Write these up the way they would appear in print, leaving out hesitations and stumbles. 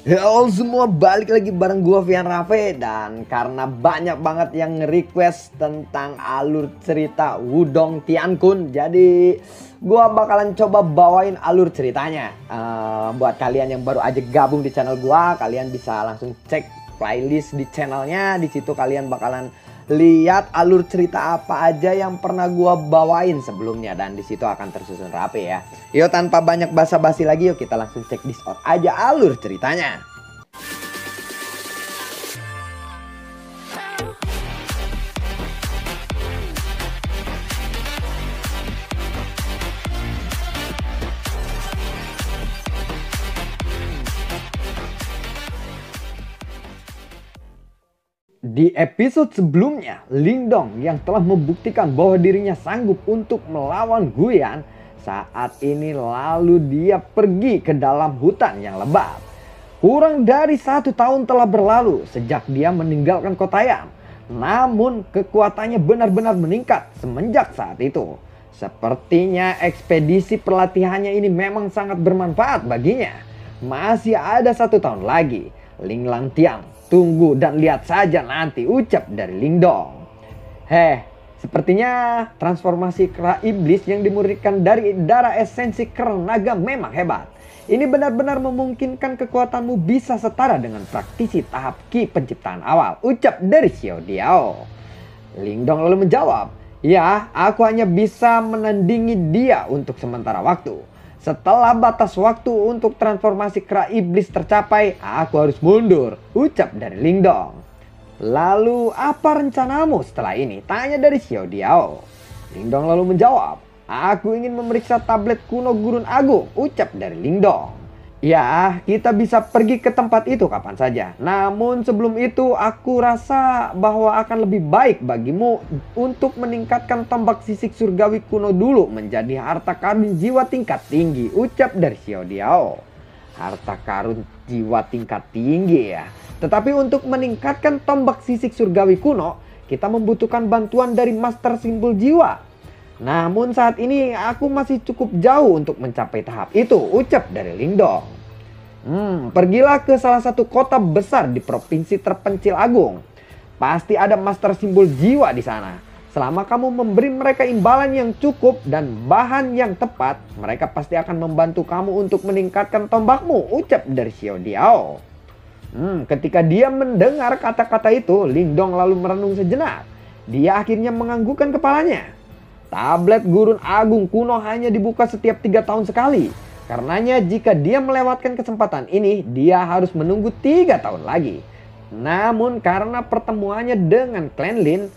Halo semua, balik lagi bareng gua Vian Rafe. Dan karena banyak banget yang request tentang alur cerita Wudong Tiankun, jadi gua bakalan coba bawain alur ceritanya. Buat kalian yang baru aja gabung di channel gua, kalian bisa langsung cek playlist di channelnya. Di situ kalian bakalan lihat alur cerita apa aja yang pernah gua bawain sebelumnya, dan di situ akan tersusun rapi ya. Yuk, tanpa banyak basa-basi lagi, yuk kita langsung cek Discord aja alur ceritanya. Di episode sebelumnya, Lingdong yang telah membuktikan bahwa dirinya sanggup untuk melawan Guyan, saat ini lalu dia pergi ke dalam hutan yang lebat. Kurang dari 1 tahun telah berlalu sejak dia meninggalkan kota Yan. Namun kekuatannya benar-benar meningkat semenjak saat itu. Sepertinya ekspedisi pelatihannya ini memang sangat bermanfaat baginya. Masih ada 1 tahun lagi. Ling Langtiang, tunggu dan lihat saja nanti, ucap dari Lingdong. Sepertinya transformasi kera iblis yang dimurnikan dari darah esensi kera naga memang hebat. Ini benar-benar memungkinkan kekuatanmu bisa setara dengan praktisi tahap Ki penciptaan awal, ucap dari Xiao Diao. Lingdong lalu menjawab, ya, aku hanya bisa menandingi dia untuk sementara waktu. Setelah batas waktu untuk transformasi kera iblis tercapai, aku harus mundur, ucap dari Lingdong. Lalu apa rencanamu setelah ini? Tanya dari Xiao Diao. Lingdong lalu menjawab, aku ingin memeriksa tablet kuno Gurun Agung, ucap dari Lingdong. Ya, kita bisa pergi ke tempat itu kapan saja. Namun sebelum itu aku rasa bahwa akan lebih baik bagimu untuk meningkatkan tombak sisik surgawi kuno dulu menjadi harta karun jiwa tingkat tinggi, ucap dari Xiao Diao. Harta karun jiwa tingkat tinggi ya. Tetapi untuk meningkatkan tombak sisik surgawi kuno, kita membutuhkan bantuan dari master simbol jiwa. Namun saat ini aku masih cukup jauh untuk mencapai tahap itu, ucap dari Lingdong. Pergilah ke salah satu kota besar di provinsi terpencil agung. Pasti ada master simbol jiwa di sana. Selama kamu memberi mereka imbalan yang cukup dan bahan yang tepat, mereka pasti akan membantu kamu untuk meningkatkan tombakmu, ucap dari Xiao Diao. Ketika dia mendengar kata-kata itu, Lingdong lalu merenung sejenak. Dia akhirnya menganggukkan kepalanya. Tablet Gurun Agung kuno hanya dibuka setiap 3 tahun sekali. Karenanya jika dia melewatkan kesempatan ini, dia harus menunggu 3 tahun lagi. Namun karena pertemuannya dengan Clan Lin,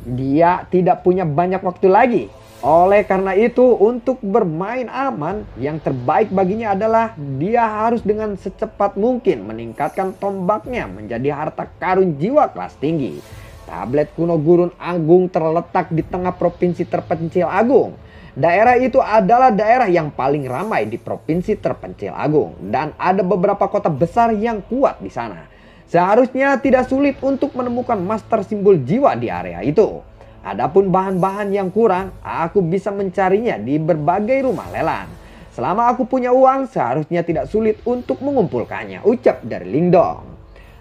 dia tidak punya banyak waktu lagi. Oleh karena itu, untuk bermain aman, yang terbaik baginya adalah dia harus dengan secepat mungkin meningkatkan tombaknya menjadi harta karun jiwa kelas tinggi. Tablet kuno Gurun Agung terletak di tengah provinsi terpencil agung. Daerah itu adalah daerah yang paling ramai di provinsi terpencil agung, dan ada beberapa kota besar yang kuat di sana. Seharusnya tidak sulit untuk menemukan master simbol jiwa di area itu. Adapun bahan-bahan yang kurang, aku bisa mencarinya di berbagai rumah lelang. Selama aku punya uang, seharusnya tidak sulit untuk mengumpulkannya, ucap dari Lingdong.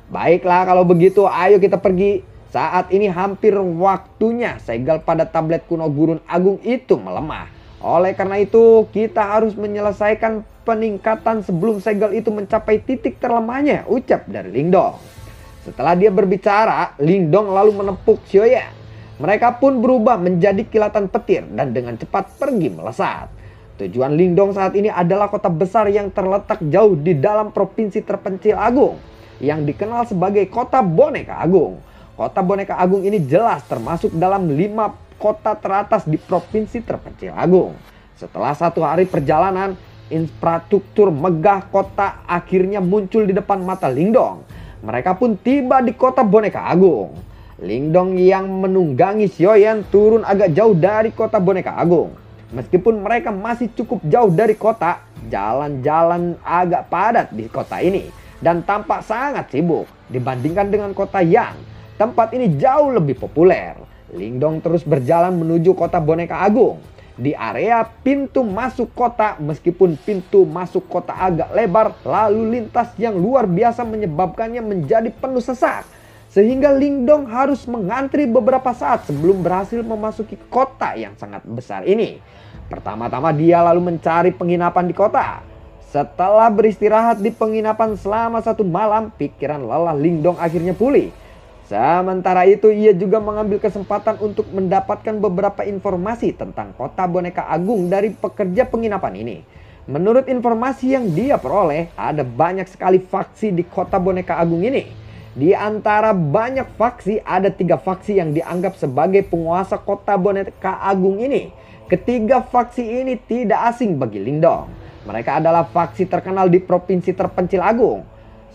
Baiklah kalau begitu, ayo kita pergi. Saat ini hampir waktunya segel pada tablet kuno Gurun Agung itu melemah. Oleh karena itu, kita harus menyelesaikan peningkatan sebelum segel itu mencapai titik terlemahnya, ucap dari Lingdong. Setelah dia berbicara, Lingdong lalu menepuk Xiaoyan. Mereka pun berubah menjadi kilatan petir dan dengan cepat pergi melesat. Tujuan Lingdong saat ini adalah kota besar yang terletak jauh di dalam provinsi terpencil agung, yang dikenal sebagai kota boneka agung. Kota boneka agung ini jelas termasuk dalam 5 kota teratas di provinsi terpencil agung. Setelah 1 hari perjalanan, infrastruktur megah kota akhirnya muncul di depan mata Lingdong. Mereka pun tiba di kota boneka agung. Lingdong yang menunggangi Xiaoyan turun agak jauh dari kota boneka agung. Meskipun mereka masih cukup jauh dari kota, jalan-jalan agak padat di kota ini dan tampak sangat sibuk dibandingkan dengan kota Yan. Tempat ini jauh lebih populer. Lingdong terus berjalan menuju kota boneka agung. di area pintu masuk kota. Meskipun pintu masuk kota agak lebar, lalu lintas yang luar biasa menyebabkannya menjadi penuh sesak, sehingga Lingdong harus mengantri beberapa saat sebelum berhasil memasuki kota yang sangat besar ini. Pertama-tama dia lalu mencari penginapan di kota. Setelah beristirahat di penginapan selama 1 malam, pikiran lelah Lingdong akhirnya pulih. Sementara itu ia juga mengambil kesempatan untuk mendapatkan beberapa informasi tentang kota boneka agung dari pekerja penginapan ini. Menurut informasi yang dia peroleh, ada banyak sekali faksi di kota boneka agung ini. Di antara banyak faksi, ada 3 faksi yang dianggap sebagai penguasa kota boneka agung ini. Ketiga faksi ini tidak asing bagi Lingdong. Mereka adalah faksi terkenal di provinsi terpencil agung.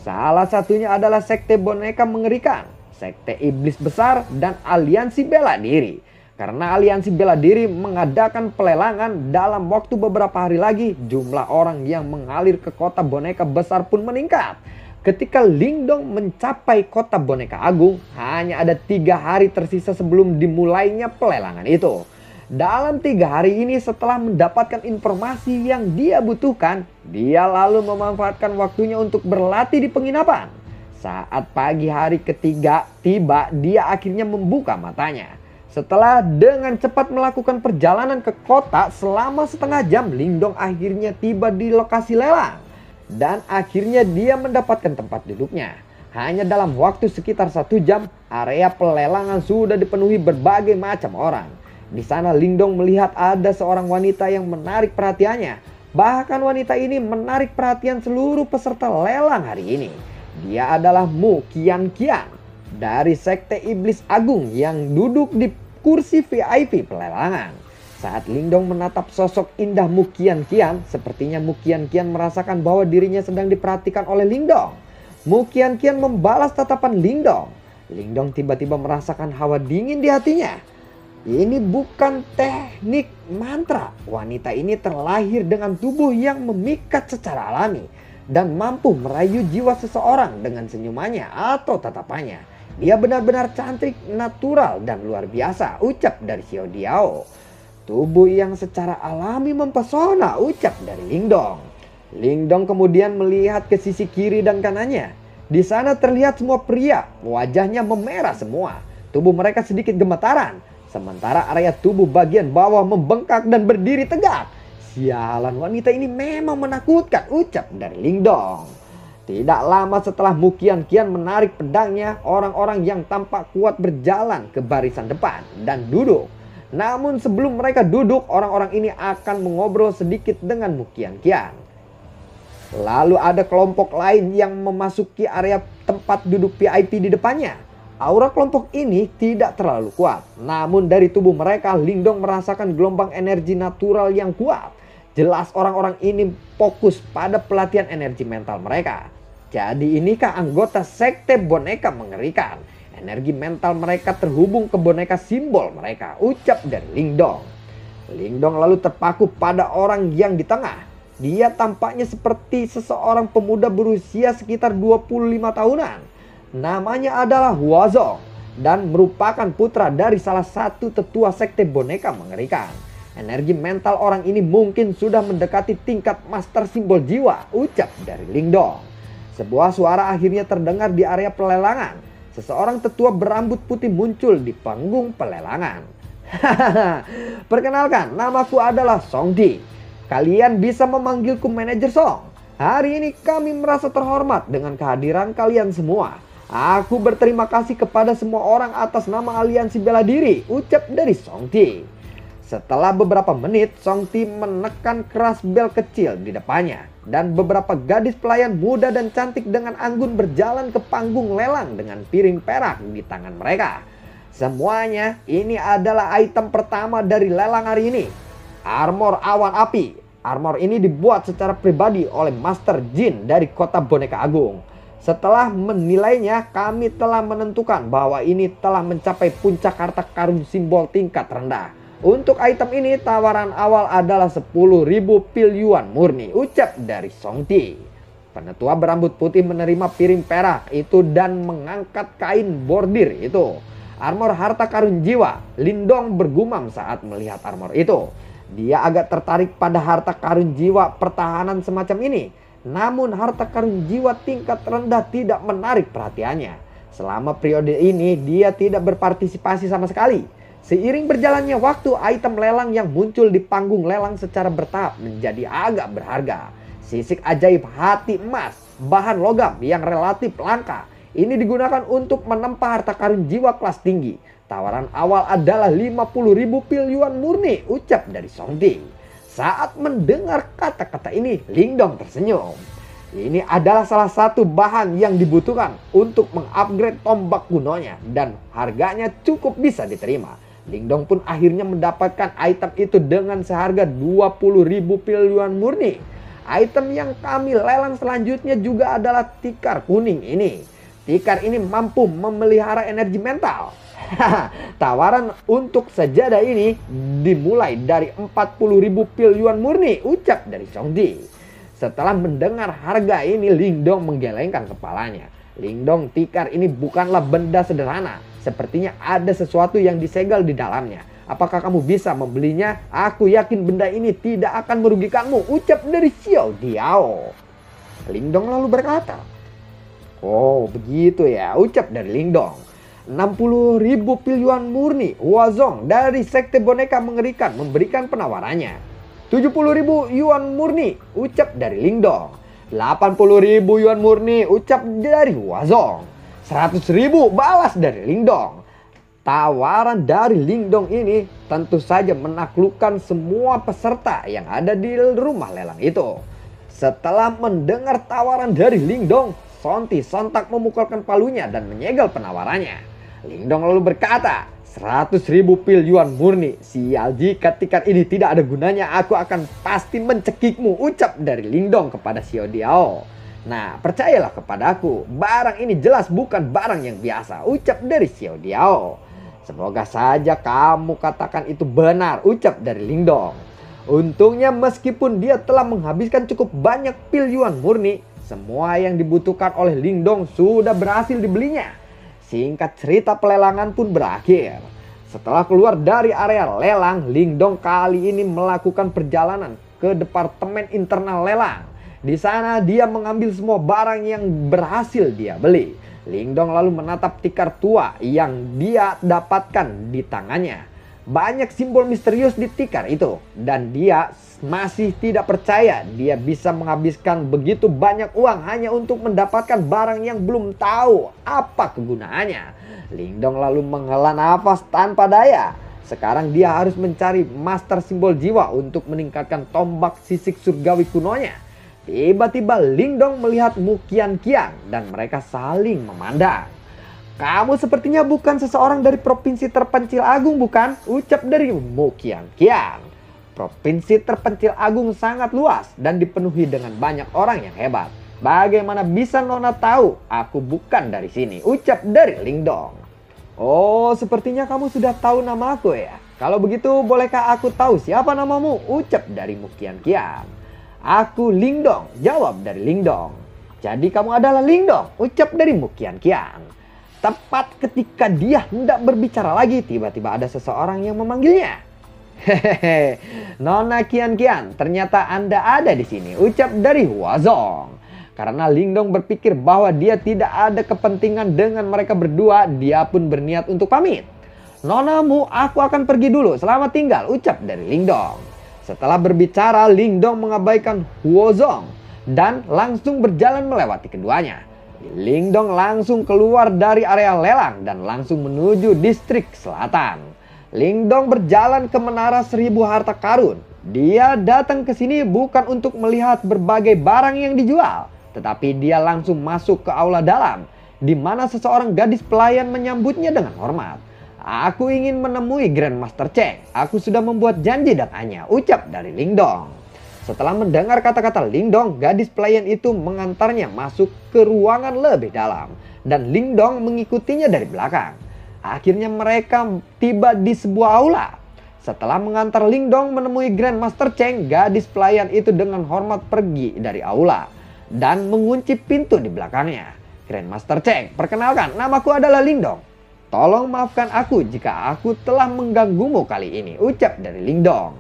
Salah satunya adalah sekte boneka mengerikan, sekte iblis besar, dan aliansi bela diri. Karena aliansi bela diri mengadakan pelelangan, dalam waktu beberapa hari lagi jumlah orang yang mengalir ke kota boneka besar pun meningkat. Ketika Lingdong mencapai kota boneka agung, hanya ada 3 hari tersisa sebelum dimulainya pelelangan itu. Dalam 3 hari ini, setelah mendapatkan informasi yang dia butuhkan, dia lalu memanfaatkan waktunya untuk berlatih di penginapan. Saat pagi hari ketiga tiba, dia akhirnya membuka matanya. Setelah dengan cepat melakukan perjalanan ke kota selama setengah jam, Lingdong akhirnya tiba di lokasi lelang. Dan akhirnya dia mendapatkan tempat duduknya. Hanya dalam waktu sekitar 1 jam, area pelelangan sudah dipenuhi berbagai macam orang. Di sana Lingdong melihat ada seorang wanita yang menarik perhatiannya. Bahkan wanita ini menarik perhatian seluruh peserta lelang hari ini. Dia adalah Mu Qianqian dari sekte iblis agung yang duduk di kursi VIP pelelangan. Saat Lingdong menatap sosok indah Mu Qianqian, sepertinya Mu Qianqian merasakan bahwa dirinya sedang diperhatikan oleh Lingdong. Mu Qianqian membalas tatapan Lingdong. Lingdong tiba-tiba merasakan hawa dingin di hatinya. Ini bukan teknik mantra. Wanita ini terlahir dengan tubuh yang memikat secara alami dan mampu merayu jiwa seseorang dengan senyumannya atau tatapannya. Dia benar-benar cantik, natural, dan luar biasa, ucap dari Xiao Diao. Tubuh yang secara alami mempesona, ucap dari Lingdong. Lingdong kemudian melihat ke sisi kiri dan kanannya. Di sana terlihat semua pria, wajahnya memerah semua. Tubuh mereka sedikit gemetaran. Sementara area tubuh bagian bawah membengkak dan berdiri tegak. Sialan, wanita ini memang menakutkan, ucap dari Lingdong. Tidak lama setelah Mu Qianqian menarik pedangnya, orang-orang yang tampak kuat berjalan ke barisan depan dan duduk. Namun sebelum mereka duduk, orang-orang ini akan mengobrol sedikit dengan Mu Qianqian. Lalu ada kelompok lain yang memasuki area tempat duduk VIP di depannya. Aura kelompok ini tidak terlalu kuat. Namun dari tubuh mereka, Lingdong merasakan gelombang energi natural yang kuat. Jelas orang-orang ini fokus pada pelatihan energi mental mereka. Jadi inikah anggota sekte boneka mengerikan? Energi mental mereka terhubung ke boneka simbol mereka, ucap dari Lingdong. Lingdong lalu terpaku pada orang yang di tengah. Dia tampaknya seperti seseorang pemuda berusia sekitar 25 tahunan. Namanya adalah Huazong dan merupakan putra dari salah satu tetua sekte boneka mengerikan. Energi mental orang ini mungkin sudah mendekati tingkat master simbol jiwa, ucap dari Lingdong. Sebuah suara akhirnya terdengar di area pelelangan. Seseorang tetua berambut putih muncul di panggung pelelangan. Perkenalkan, namaku adalah Song Di. Kalian bisa memanggilku manajer Song. Hari ini kami merasa terhormat dengan kehadiran kalian semua. Aku berterima kasih kepada semua orang atas nama aliansi bela diri, ucap dari Song Ti. Setelah beberapa menit, Song Ti menekan keras bel kecil di depannya. Dan beberapa gadis pelayan muda dan cantik dengan anggun berjalan ke panggung lelang dengan piring perak di tangan mereka. Semuanya ini adalah item pertama dari lelang hari ini. Armor awan api. Armor ini dibuat secara pribadi oleh Master Jin dari kota boneka agung. Setelah menilainya, kami telah menentukan bahwa ini telah mencapai puncak harta karun simbol tingkat rendah. Untuk item ini, tawaran awal adalah 10.000 pil yuan murni, ucap dari Song Ti. Penetua berambut putih menerima piring perak itu dan mengangkat kain bordir itu. Armor harta karun jiwa, Lingdong bergumam saat melihat armor itu. Dia agak tertarik pada harta karun jiwa pertahanan semacam ini. Namun harta karun jiwa tingkat rendah tidak menarik perhatiannya. Selama periode ini dia tidak berpartisipasi sama sekali. Seiring berjalannya waktu, item lelang yang muncul di panggung lelang secara bertahap menjadi agak berharga. Sisik ajaib hati emas, bahan logam yang relatif langka. Ini digunakan untuk menempa harta karun jiwa kelas tinggi. Tawaran awal adalah 50.000 pil yuan murni, ucap dari Songting. Saat mendengar kata-kata ini, Lingdong tersenyum. Ini adalah salah satu bahan yang dibutuhkan untuk mengupgrade tombak kunonya dan harganya cukup bisa diterima. Lingdong pun akhirnya mendapatkan item itu dengan seharga 20.000 pil yuan murni. Item yang kami lelang selanjutnya juga adalah tikar kuning ini. Tikar ini mampu memelihara energi mental. Tawaran untuk sejadah ini dimulai dari 40.000 pil yuan murni, ucap dari Songdi. Setelah mendengar harga ini, Lingdong menggelengkan kepalanya. Lingdong, tikar ini bukanlah benda sederhana. Sepertinya ada sesuatu yang disegel di dalamnya. Apakah kamu bisa membelinya? Aku yakin benda ini tidak akan merugikanmu, ucap dari Xiao Diao. Lingdong lalu berkata, oh begitu ya, ucap dari Lingdong. 60.000 pil yuan murni, Huazong dari sekte boneka mengerikan memberikan penawarannya. 70.000 yuan murni, ucap dari Lingdong. 80.000 yuan murni, ucap dari Huazong. 100.000 balas dari Lingdong. Tawaran dari Lingdong ini tentu saja menaklukkan semua peserta yang ada di rumah lelang itu. Setelah mendengar tawaran dari Lingdong, Sonti sontak memukulkan palunya dan menyegel penawarannya. Lingdong lalu berkata, 100.000 pil yuan murni. Sial, jika tikar ini tidak ada gunanya, aku akan pasti mencekikmu, ucap dari Lingdong kepada Xiao Diao. Nah, percayalah kepadaku, barang ini jelas bukan barang yang biasa, ucap dari Xiao Diao. Semoga saja kamu katakan itu benar, ucap dari Lingdong. Untungnya meskipun dia telah menghabiskan cukup banyak pil yuan murni, semua yang dibutuhkan oleh Lingdong sudah berhasil dibelinya. Singkat cerita, pelelangan pun berakhir. Setelah keluar dari area lelang, Lingdong kali ini melakukan perjalanan ke departemen internal lelang. Di sana dia mengambil semua barang yang berhasil dia beli. Lingdong lalu menatap tikar tua yang dia dapatkan di tangannya. Banyak simbol misterius di tikar itu. Dan dia masih tidak percaya dia bisa menghabiskan begitu banyak uang hanya untuk mendapatkan barang yang belum tahu apa kegunaannya. Lingdong lalu menghela nafas tanpa daya. Sekarang dia harus mencari master simbol jiwa untuk meningkatkan tombak sisik surgawi kunonya. Tiba-tiba Lingdong melihat Mu Qianqian dan mereka saling memandang. Kamu sepertinya bukan seseorang dari provinsi terpencil agung, bukan? Ucap dari Mu Qianqian. Provinsi terpencil agung sangat luas dan dipenuhi dengan banyak orang yang hebat. Bagaimana bisa Nona tahu aku bukan dari sini? Ucap dari Lingdong. Oh, sepertinya kamu sudah tahu nama aku ya. Kalau begitu bolehkah aku tahu siapa namamu? Ucap dari Mu Qianqian. Aku Lingdong, jawab dari Lingdong. Jadi kamu adalah Lingdong, ucap dari Mu Qianqian. Tepat ketika dia hendak berbicara lagi, tiba-tiba ada seseorang yang memanggilnya. Hehehe, Nona Qianqian, ternyata Anda ada di sini, ucap dari Huazong. Karena Lingdong berpikir bahwa dia tidak ada kepentingan dengan mereka berdua, dia pun berniat untuk pamit. Nonamu, aku akan pergi dulu, selamat tinggal, ucap dari Lingdong. Setelah berbicara, Lingdong mengabaikan Huozong dan langsung berjalan melewati keduanya. Lingdong langsung keluar dari area lelang dan langsung menuju distrik selatan. Lingdong berjalan ke Menara 1000 Harta Karun. Dia datang ke sini bukan untuk melihat berbagai barang yang dijual, tetapi dia langsung masuk ke aula dalam, di mana seseorang gadis pelayan menyambutnya dengan hormat. Aku ingin menemui Grandmaster Cheng. Aku sudah membuat janji dengannya, ucap dari Lingdong. Setelah mendengar kata-kata Lingdong, gadis pelayan itu mengantarnya masuk ke ruangan lebih dalam. Dan Lingdong mengikutinya dari belakang. Akhirnya mereka tiba di sebuah aula. Setelah mengantar Lingdong menemui Grandmaster Cheng, gadis pelayan itu dengan hormat pergi dari aula dan mengunci pintu di belakangnya. Grandmaster Cheng, perkenalkan, namaku adalah Lingdong. Tolong maafkan aku jika aku telah mengganggumu kali ini, ucap dari Lingdong.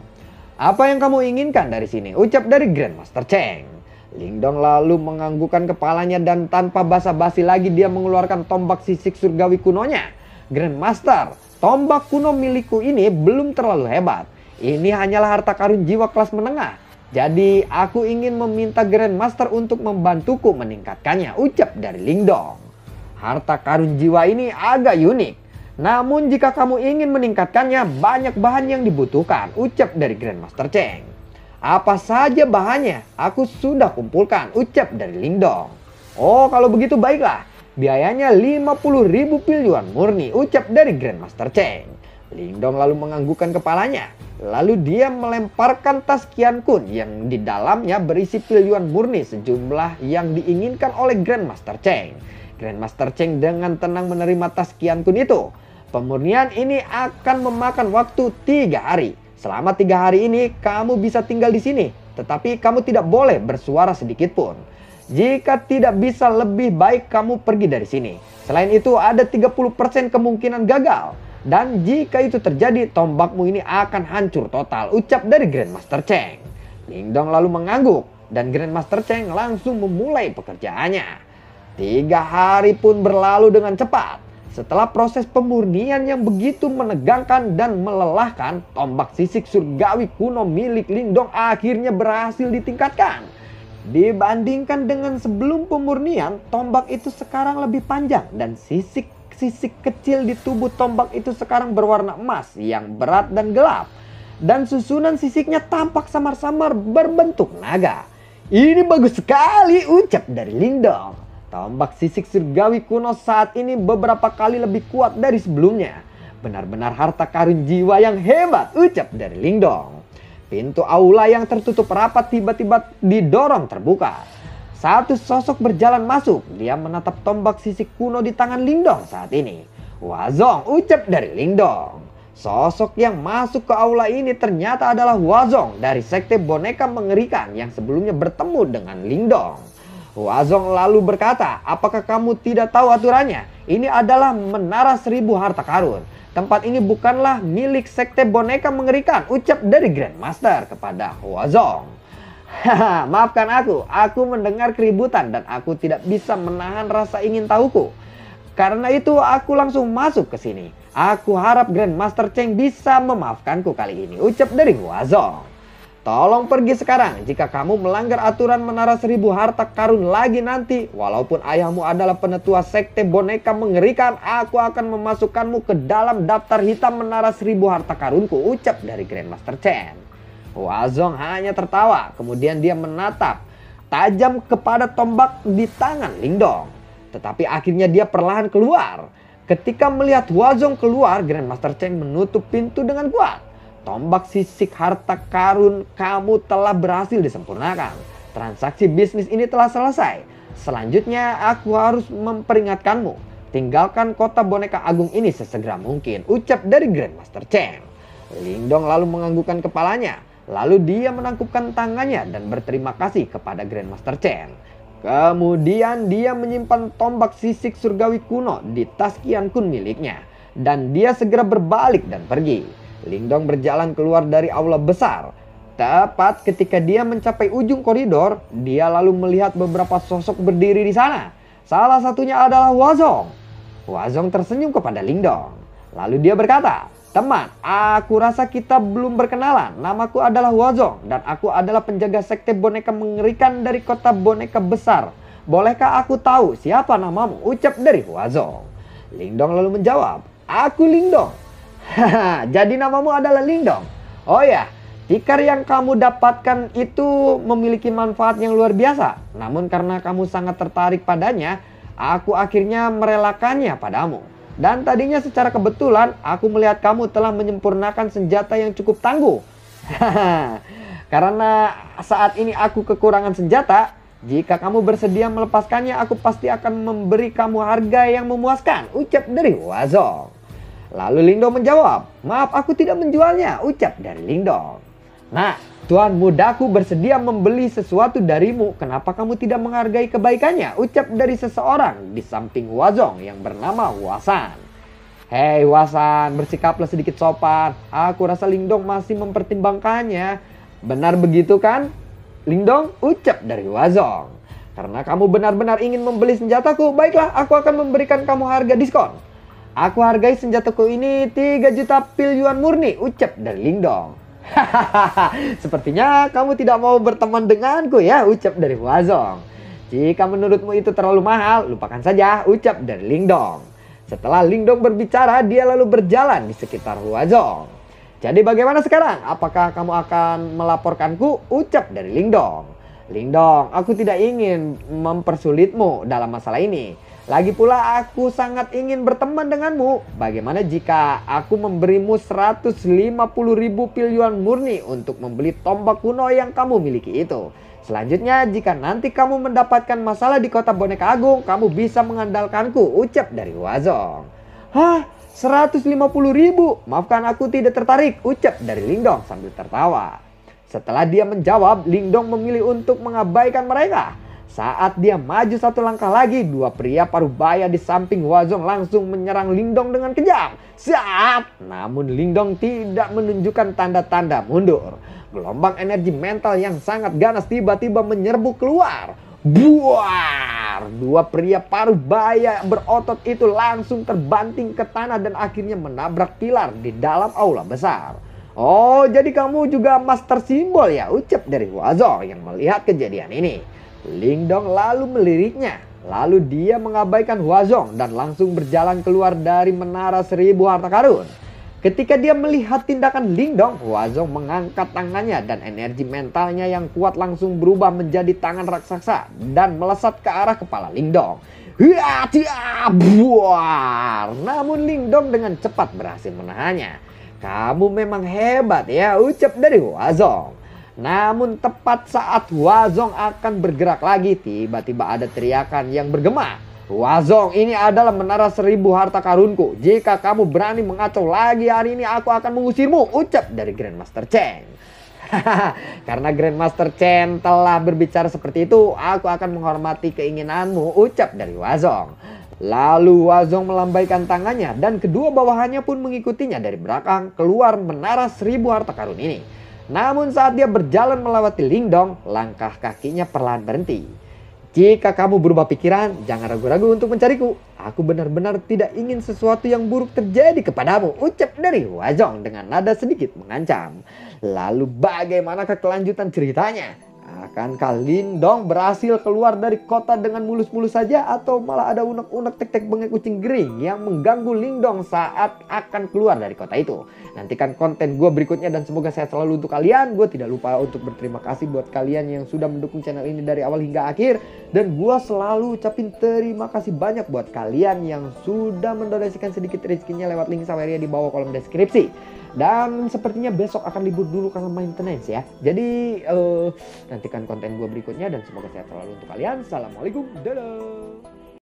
Apa yang kamu inginkan dari sini? Ucap dari Grandmaster Cheng. Lingdong lalu menganggukkan kepalanya dan tanpa basa-basi lagi dia mengeluarkan tombak sisik surgawi kunonya. Grandmaster, tombak kuno milikku ini belum terlalu hebat. Ini hanyalah harta karun jiwa kelas menengah. Jadi aku ingin meminta Grandmaster untuk membantuku meningkatkannya, ucap dari Lingdong. Harta karun jiwa ini agak unik. Namun jika kamu ingin meningkatkannya, banyak bahan yang dibutuhkan, ucap dari Grandmaster Cheng. Apa saja bahannya? Aku sudah kumpulkan, ucap dari Lingdong. Oh, kalau begitu baiklah. Biayanya 50.000 pil yuan murni, ucap dari Grandmaster Cheng. Lingdong lalu menganggukkan kepalanya. Lalu dia melemparkan tas Qian Kun yang di dalamnya berisi pil yuan murni sejumlah yang diinginkan oleh Grandmaster Cheng. Grandmaster Cheng dengan tenang menerima tas Qian Kun itu. Pemurnian ini akan memakan waktu 3 hari. Selama 3 hari ini kamu bisa tinggal di sini. Tetapi kamu tidak boleh bersuara sedikit pun. Jika tidak bisa, lebih baik kamu pergi dari sini. Selain itu ada 30% kemungkinan gagal. Dan jika itu terjadi, tombakmu ini akan hancur total, ucap dari Grandmaster Cheng. Lingdong lalu mengangguk dan Grandmaster Cheng langsung memulai pekerjaannya. 3 hari pun berlalu dengan cepat. Setelah proses pemurnian yang begitu menegangkan dan melelahkan, tombak sisik surgawi kuno milik Lingdong akhirnya berhasil ditingkatkan. Dibandingkan dengan sebelum pemurnian, tombak itu sekarang lebih panjang dan sisik kecil di tubuh tombak itu sekarang berwarna emas yang berat dan gelap. Dan susunan sisiknya tampak samar-samar berbentuk naga. Ini bagus sekali, ucap dari Lingdong. Tombak sisik surgawi kuno saat ini beberapa kali lebih kuat dari sebelumnya. Benar-benar harta karun jiwa yang hebat, ucap dari Lingdong. Pintu aula yang tertutup rapat tiba-tiba didorong terbuka. Satu sosok berjalan masuk. Dia menatap tombak sisik kuno di tangan Lingdong saat ini. Huazong, ucap dari Lingdong. Sosok yang masuk ke aula ini ternyata adalah Huazong dari sekte boneka mengerikan yang sebelumnya bertemu dengan Lingdong. Huazong lalu berkata, apakah kamu tidak tahu aturannya? Ini adalah menara 1000 harta karun. Tempat ini bukanlah milik sekte boneka mengerikan, ucap dari Grandmaster kepada Huazong. Haha, maafkan aku mendengar keributan dan aku tidak bisa menahan rasa ingin tahuku. Karena itu aku langsung masuk ke sini. Aku harap Grandmaster Cheng bisa memaafkanku kali ini, ucap dari Huazong. Tolong pergi sekarang. Jika kamu melanggar aturan menara 1000 harta karun lagi nanti, walaupun ayahmu adalah penetua sekte boneka mengerikan, aku akan memasukkanmu ke dalam daftar hitam menara 1000 harta karunku, ucap dari Grandmaster Cheng. Huazong hanya tertawa, kemudian dia menatap tajam kepada tombak di tangan Lingdong. Tetapi akhirnya dia perlahan keluar. Ketika melihat Huazong keluar, Grandmaster Cheng menutup pintu dengan kuat. Tombak sisik harta karun kamu telah berhasil disempurnakan. Transaksi bisnis ini telah selesai. Selanjutnya aku harus memperingatkanmu. Tinggalkan kota boneka agung ini sesegera mungkin, ucap dari Grandmaster Cheng. Lingdong lalu menganggukkan kepalanya. Lalu dia menangkupkan tangannya dan berterima kasih kepada Grandmaster Cheng. Kemudian dia menyimpan tombak sisik surgawi kuno di tas Qian Kun miliknya. Dan dia segera berbalik dan pergi. Lingdong berjalan keluar dari aula besar. Tepat ketika dia mencapai ujung koridor, dia lalu melihat beberapa sosok berdiri di sana. Salah satunya adalah Huazong. Huazong tersenyum kepada Lingdong. Lalu dia berkata, teman, aku rasa kita belum berkenalan. Namaku adalah Huazong dan aku adalah penjaga sekte boneka mengerikan dari kota boneka besar. Bolehkah aku tahu siapa namamu? Ucap dari Huazong. Lingdong lalu menjawab, aku Lingdong. Haha, jadi namamu adalah Lingdong. Oh ya, tikar yang kamu dapatkan itu memiliki manfaat yang luar biasa. Namun karena kamu sangat tertarik padanya, aku akhirnya merelakannya padamu. Dan tadinya secara kebetulan aku melihat kamu telah menyempurnakan senjata yang cukup tangguh. Karena saat ini aku kekurangan senjata, jika kamu bersedia melepaskannya, aku pasti akan memberi kamu harga yang memuaskan, ucap dari Huazong. Lalu Lingdong menjawab, maaf aku tidak menjualnya, ucap dari Lingdong. Nah, tuan mudaku bersedia membeli sesuatu darimu, kenapa kamu tidak menghargai kebaikannya? Ucap dari seseorang di samping Huazong yang bernama Huasan. Hei Huasan, bersikaplah sedikit sopan. Aku rasa Lingdong masih mempertimbangkannya. Benar begitu kan, Lingdong? Ucap dari Huazong. Karena kamu benar-benar ingin membeli senjataku, baiklah aku akan memberikan kamu harga diskon. Aku hargai senjataku ini 3 juta pil yuan murni, ucap dari Lingdong. Hahaha, sepertinya kamu tidak mau berteman denganku ya, ucap dari Huazong. Jika menurutmu itu terlalu mahal, lupakan saja, ucap dari Lingdong. Setelah Lingdong berbicara, dia lalu berjalan di sekitar Huazong. Jadi bagaimana sekarang? Apakah kamu akan melaporkanku? Ucap dari Lingdong. Lingdong, aku tidak ingin mempersulitmu dalam masalah ini. Lagi pula aku sangat ingin berteman denganmu. Bagaimana jika aku memberimu 150.000 pil yuan murni untuk membeli tombak kuno yang kamu miliki itu? Selanjutnya, jika nanti kamu mendapatkan masalah di kota boneka agung, kamu bisa mengandalkanku, ucap dari Huazong. Hah? 150.000? Maafkan, aku tidak tertarik, ucap dari Lingdong sambil tertawa. Setelah dia menjawab, Lingdong memilih untuk mengabaikan mereka. Saat dia maju satu langkah lagi, 2 pria parubaya di samping Huazong langsung menyerang Lingdong dengan kejam. Siap! Namun Lingdong tidak menunjukkan tanda-tanda mundur. Gelombang energi mental yang sangat ganas tiba-tiba menyerbu keluar. Buar! 2 pria parubaya berotot itu langsung terbanting ke tanah dan akhirnya menabrak pilar di dalam aula besar. Oh, jadi kamu juga master simbol ya, ucap dari Huazong yang melihat kejadian ini. Lingdong lalu meliriknya. Lalu dia mengabaikan Huazong dan langsung berjalan keluar dari menara 1000 harta karun. Ketika dia melihat tindakan Lingdong, Huazong mengangkat tangannya dan energi mentalnya yang kuat langsung berubah menjadi tangan raksasa dan melesat ke arah kepala Lingdong. Buar! Namun Lingdong dengan cepat berhasil menahannya. Kamu memang hebat ya, ucap dari Huazong. Namun tepat saat Huazong akan bergerak lagi, tiba-tiba ada teriakan yang bergema. Huazong, ini adalah menara 1000 harta karunku. Jika kamu berani mengacau lagi hari ini, aku akan mengusirmu, ucap dari Grandmaster Chen. Karena Grandmaster Chen telah berbicara seperti itu, aku akan menghormati keinginanmu, ucap dari Huazong. Lalu Huazong melambaikan tangannya dan kedua bawahannya pun mengikutinya dari belakang keluar menara 1000 harta karun ini. Namun saat dia berjalan melewati Lingdong, langkah kakinya perlahan berhenti. Jika kamu berubah pikiran, jangan ragu-ragu untuk mencariku. Aku benar-benar tidak ingin sesuatu yang buruk terjadi kepadamu, ucap dari Huazong dengan nada sedikit mengancam. Lalu bagaimanakah kelanjutan ceritanya? Akankah Lingdong berhasil keluar dari kota dengan mulus-mulus saja, atau malah ada unek-unek tek-tek bengek kucing gering yang mengganggu Lingdong saat akan keluar dari kota itu? Nantikan konten gue berikutnya dan semoga sehat selalu untuk kalian. Gue tidak lupa untuk berterima kasih buat kalian yang sudah mendukung channel ini dari awal hingga akhir. Dan gue selalu ucapin terima kasih banyak buat kalian yang sudah mendonasikan sedikit rezekinya lewat link Saweria di bawah kolom deskripsi. Dan sepertinya besok akan libur dulu karena maintenance ya. Jadi nantikan konten gue berikutnya dan semoga sehat selalu untuk kalian. Assalamualaikum, dadah.